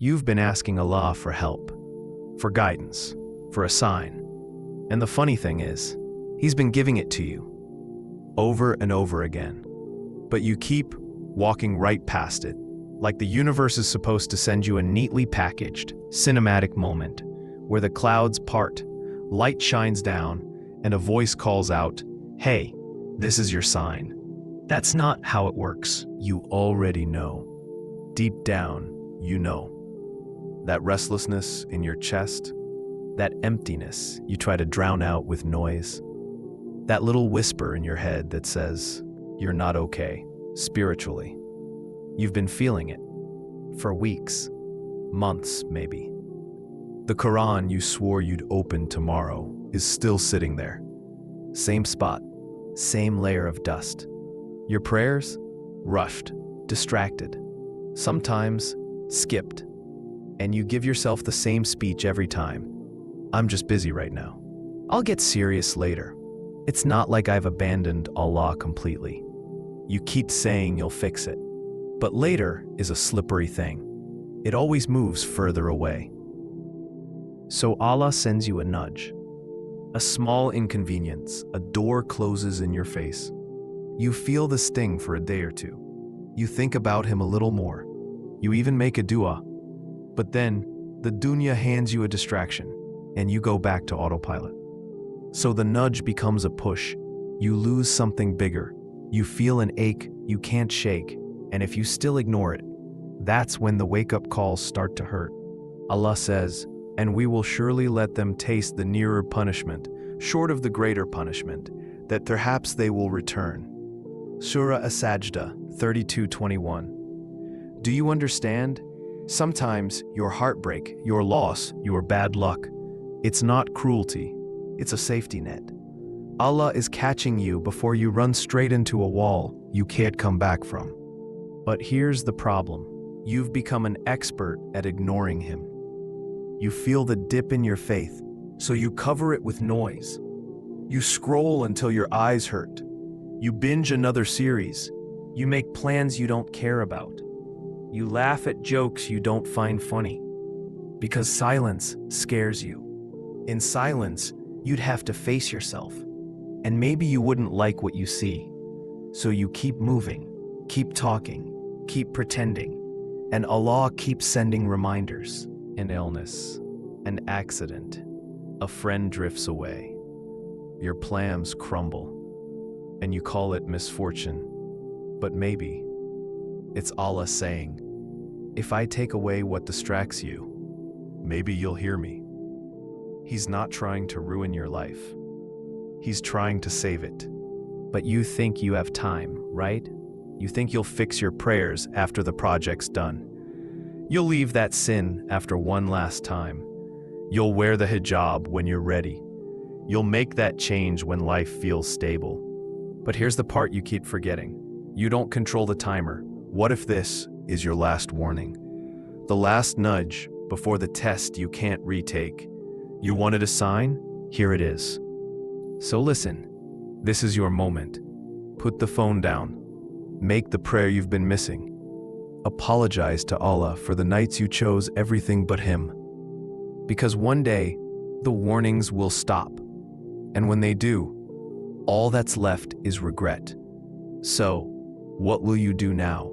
You've been asking Allah for help, for guidance, for a sign. And the funny thing is, He's been giving it to you, over and over again. But you keep walking right past it, like the universe is supposed to send you a neatly packaged, cinematic moment where the clouds part, light shines down, and a voice calls out, "Hey, this is your sign." That's not how it works. You already know. Deep down, you know. That restlessness in your chest, that emptiness you try to drown out with noise, that little whisper in your head that says, you're not okay, spiritually. You've been feeling it for weeks, months maybe. The Quran you swore you'd open tomorrow is still sitting there. Same spot, same layer of dust. Your prayers? Rushed, distracted, sometimes skipped. And you give yourself the same speech every time. I'm just busy right now. I'll get serious later. It's not like I've abandoned Allah completely. You keep saying you'll fix it. But later is a slippery thing. It always moves further away. So Allah sends you a nudge. A small inconvenience, a door closes in your face. You feel the sting for a day or two. You think about Him a little more. You even make a dua. But then, the dunya hands you a distraction, and you go back to autopilot. So the nudge becomes a push. You lose something bigger. You feel an ache you can't shake, and if you still ignore it, that's when the wake-up calls start to hurt. Allah says, "And we will surely let them taste the nearer punishment, short of the greater punishment, that perhaps they will return." Surah As-Sajdah 32:21. Do you understand? Sometimes your heartbreak, your loss, your bad luck, it's not cruelty, it's a safety net. Allah is catching you before you run straight into a wall you can't come back from. But here's the problem. You've become an expert at ignoring Him. You feel the dip in your faith, so you cover it with noise. You scroll until your eyes hurt. You binge another series. You make plans you don't care about. You laugh at jokes you don't find funny. Because silence scares you. In silence, you'd have to face yourself. And maybe you wouldn't like what you see. So you keep moving, keep talking, keep pretending. And Allah keeps sending reminders. An illness, an accident, a friend drifts away. Your plans crumble. And you call it misfortune. But maybe it's Allah saying, if I take away what distracts you, maybe you'll hear me. He's not trying to ruin your life. He's trying to save it. But you think you have time, right? You think you'll fix your prayers after the project's done. You'll leave that sin after one last time. You'll wear the hijab when you're ready. You'll make that change when life feels stable. But here's the part you keep forgetting. You don't control the timer. What if this is your last warning? The last nudge before the test you can't retake. You wanted a sign? Here it is. So listen, this is your moment. Put the phone down. Make the prayer you've been missing. Apologize to Allah for the nights you chose everything but Him. Because one day, the warnings will stop. And when they do, all that's left is regret. So, what will you do now?